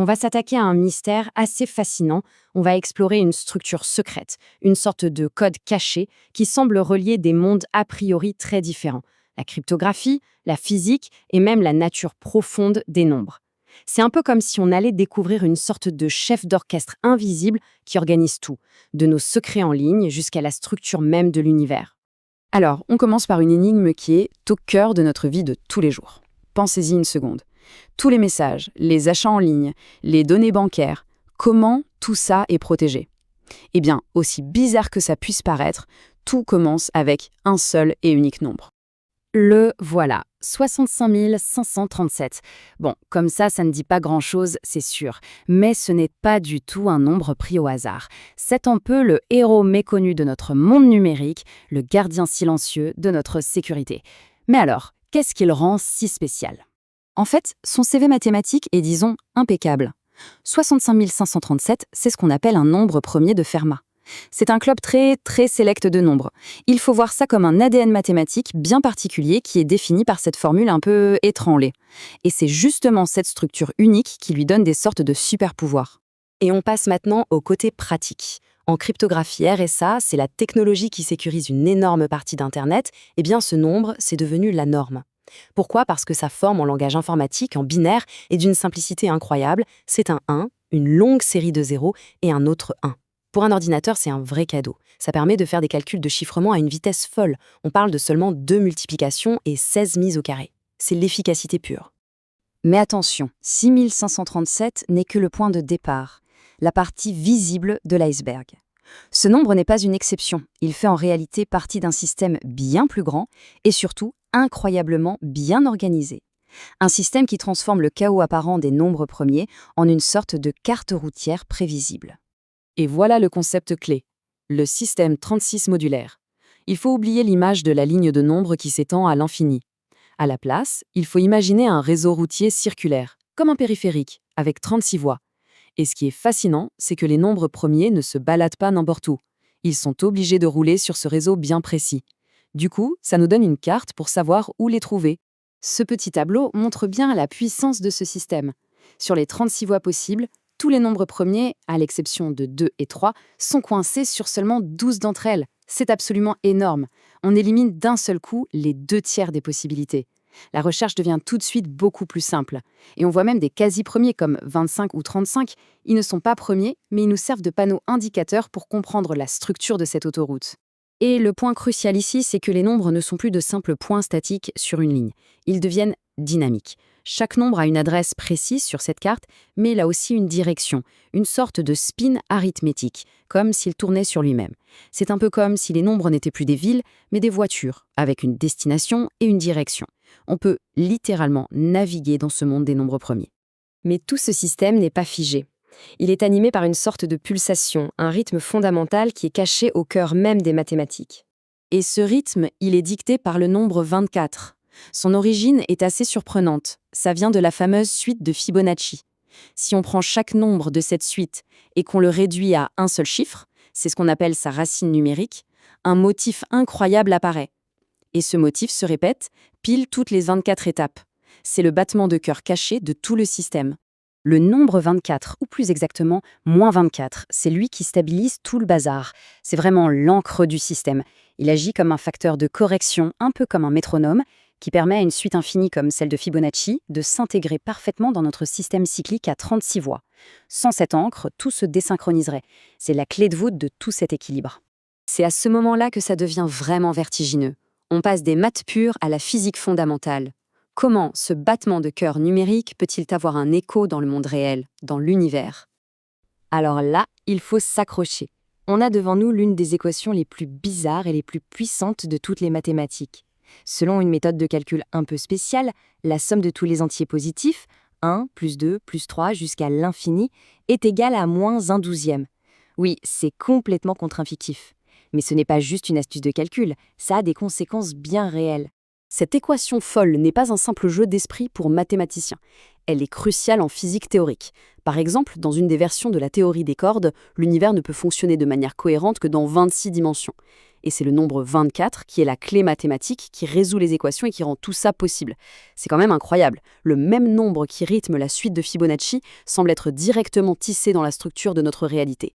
On va s'attaquer à un mystère assez fascinant. On va explorer une structure secrète, une sorte de code caché qui semble relier des mondes a priori très différents. La cryptographie, la physique et même la nature profonde des nombres. C'est un peu comme si on allait découvrir une sorte de chef d'orchestre invisible qui organise tout, de nos secrets en ligne jusqu'à la structure même de l'univers. Alors, on commence par une énigme qui est au cœur de notre vie de tous les jours. Pensez-y une seconde. Tous les messages, les achats en ligne, les données bancaires, comment tout ça est protégé? Eh bien, aussi bizarre que ça puisse paraître, tout commence avec un seul et unique nombre. Le voilà, 65 537. Bon, comme ça ne dit pas grand-chose, c'est sûr. Mais ce n'est pas du tout un nombre pris au hasard. C'est un peu le héros méconnu de notre monde numérique, le gardien silencieux de notre sécurité. Mais alors, qu'est-ce qui le rend si spécial? En fait, son CV mathématique est, disons, impeccable. 65 537, c'est ce qu'on appelle un nombre premier de Fermat. C'est un club très sélect de nombres. Il faut voir ça comme un ADN mathématique bien particulier qui est défini par cette formule un peu étranglée. Et c'est justement cette structure unique qui lui donne des sortes de super-pouvoirs. Et on passe maintenant au côté pratique. En cryptographie RSA, c'est la technologie qui sécurise une énorme partie d'Internet. Eh bien, ce nombre, c'est devenu la norme. Pourquoi? Parce que sa forme en langage informatique, en binaire, est d'une simplicité incroyable. C'est un 1, une longue série de zéros et un autre 1. Pour un ordinateur, c'est un vrai cadeau. Ça permet de faire des calculs de chiffrement à une vitesse folle. On parle de seulement 2 multiplications et 16 mises au carré. C'est l'efficacité pure. Mais attention, 6537 n'est que le point de départ, la partie visible de l'iceberg. Ce nombre n'est pas une exception. Il fait en réalité partie d'un système bien plus grand et surtout incroyablement bien organisé. Un système qui transforme le chaos apparent des nombres premiers en une sorte de carte routière prévisible. Et voilà le concept clé, le système 36 modulaire. Il faut oublier l'image de la ligne de nombres qui s'étend à l'infini. À la place, il faut imaginer un réseau routier circulaire, comme un périphérique, avec 36 voies. Et ce qui est fascinant, c'est que les nombres premiers ne se baladent pas n'importe où. Ils sont obligés de rouler sur ce réseau bien précis. Du coup, ça nous donne une carte pour savoir où les trouver. Ce petit tableau montre bien la puissance de ce système. Sur les 36 voies possibles, tous les nombres premiers, à l'exception de 2 et 3, sont coincés sur seulement 12 d'entre elles. C'est absolument énorme. On élimine d'un seul coup les 2/3 des possibilités. La recherche devient tout de suite beaucoup plus simple. Et on voit même des quasi-premiers comme 25 ou 35. Ils ne sont pas premiers, mais ils nous servent de panneaux indicateurs pour comprendre la structure de cette autoroute. Et le point crucial ici, c'est que les nombres ne sont plus de simples points statiques sur une ligne. Ils deviennent dynamiques. Chaque nombre a une adresse précise sur cette carte, mais il a aussi une direction, une sorte de spin arithmétique, comme s'il tournait sur lui-même. C'est un peu comme si les nombres n'étaient plus des villes, mais des voitures, avec une destination et une direction. On peut littéralement naviguer dans ce monde des nombres premiers. Mais tout ce système n'est pas figé. Il est animé par une sorte de pulsation, un rythme fondamental qui est caché au cœur même des mathématiques. Et ce rythme, il est dicté par le nombre 24. Son origine est assez surprenante. Ça vient de la fameuse suite de Fibonacci. Si on prend chaque nombre de cette suite et qu'on le réduit à un seul chiffre, c'est ce qu'on appelle sa racine numérique, un motif incroyable apparaît. Et ce motif se répète pile toutes les 24 étapes. C'est le battement de cœur caché de tout le système. Le nombre 24, ou plus exactement, moins 24, c'est lui qui stabilise tout le bazar. C'est vraiment l'encre du système. Il agit comme un facteur de correction, un peu comme un métronome, qui permet à une suite infinie comme celle de Fibonacci de s'intégrer parfaitement dans notre système cyclique à 36 voies. Sans cette encre, tout se désynchroniserait. C'est la clé de voûte de tout cet équilibre. C'est à ce moment-là que ça devient vraiment vertigineux. On passe des maths pures à la physique fondamentale. Comment ce battement de cœur numérique peut-il avoir un écho dans le monde réel, dans l'univers? Alors là, il faut s'accrocher. On a devant nous l'une des équations les plus bizarres et les plus puissantes de toutes les mathématiques. Selon une méthode de calcul un peu spéciale, la somme de tous les entiers positifs, 1, plus 2, plus 3 jusqu'à l'infini, est égale à moins 1/12. Oui, c'est complètement contre-intuitif. Mais ce n'est pas juste une astuce de calcul, ça a des conséquences bien réelles. Cette équation folle n'est pas un simple jeu d'esprit pour mathématiciens. Elle est cruciale en physique théorique. Par exemple, dans une des versions de la théorie des cordes, l'univers ne peut fonctionner de manière cohérente que dans 26 dimensions. Et c'est le nombre 24 qui est la clé mathématique qui résout les équations et qui rend tout ça possible. C'est quand même incroyable. Le même nombre qui rythme la suite de Fibonacci semble être directement tissé dans la structure de notre réalité.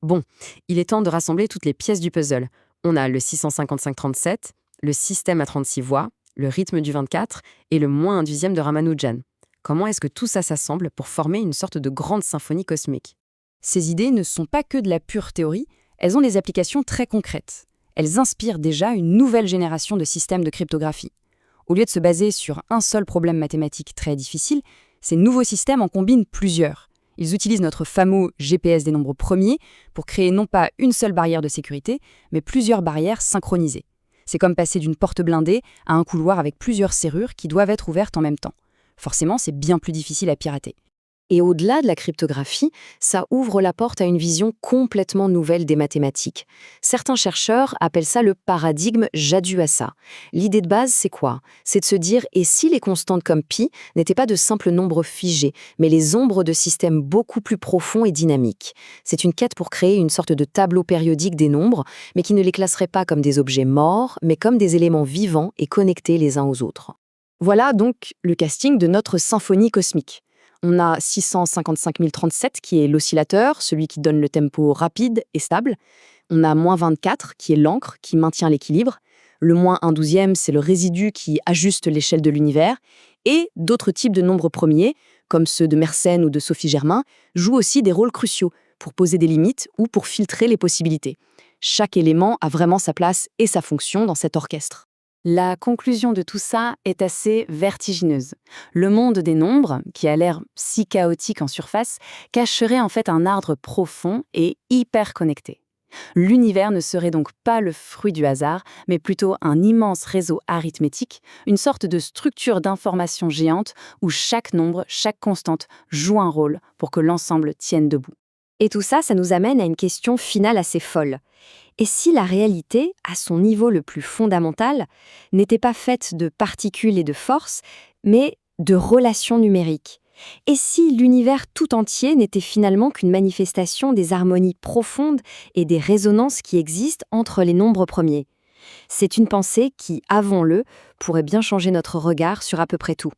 Bon, il est temps de rassembler toutes les pièces du puzzle. On a le 655-37, le système à 36 voix, le rythme du 24 et le moins un dixième de Ramanujan. Comment est-ce que tout ça s'assemble pour former une sorte de grande symphonie cosmique? Ces idées ne sont pas que de la pure théorie, elles ont des applications très concrètes. Elles inspirent déjà une nouvelle génération de systèmes de cryptographie. Au lieu de se baser sur un seul problème mathématique très difficile, ces nouveaux systèmes en combinent plusieurs. Ils utilisent notre fameux GPS des nombres premiers pour créer non pas une seule barrière de sécurité, mais plusieurs barrières synchronisées. C'est comme passer d'une porte blindée à un couloir avec plusieurs serrures qui doivent être ouvertes en même temps. Forcément, c'est bien plus difficile à pirater. Et au-delà de la cryptographie, ça ouvre la porte à une vision complètement nouvelle des mathématiques. Certains chercheurs appellent ça le paradigme Jadu-Hassa. L'idée de base, c'est quoi? C'est de se dire, et si les constantes comme pi n'étaient pas de simples nombres figés, mais les ombres de systèmes beaucoup plus profonds et dynamiques? C'est une quête pour créer une sorte de tableau périodique des nombres, mais qui ne les classerait pas comme des objets morts, mais comme des éléments vivants et connectés les uns aux autres. Voilà donc le casting de notre symphonie cosmique. On a 655 037 qui est l'oscillateur, celui qui donne le tempo rapide et stable. On a -24 qui est l'encre qui maintient l'équilibre. Le -1/12e, c'est le résidu qui ajuste l'échelle de l'univers. Et d'autres types de nombres premiers, comme ceux de Mersenne ou de Sophie Germain, jouent aussi des rôles cruciaux pour poser des limites ou pour filtrer les possibilités. Chaque élément a vraiment sa place et sa fonction dans cet orchestre. La conclusion de tout ça est assez vertigineuse. Le monde des nombres, qui a l'air si chaotique en surface, cacherait en fait un ardre profond et hyper connecté. L'univers ne serait donc pas le fruit du hasard, mais plutôt un immense réseau arithmétique, une sorte de structure d'information géante où chaque nombre, chaque constante joue un rôle pour que l'ensemble tienne debout. Et tout ça, ça nous amène à une question finale assez folle. Et si la réalité, à son niveau le plus fondamental, n'était pas faite de particules et de forces, mais de relations numériques? Et si l'univers tout entier n'était finalement qu'une manifestation des harmonies profondes et des résonances qui existent entre les nombres premiers? C'est une pensée qui, avouons-le, pourrait bien changer notre regard sur à peu près tout.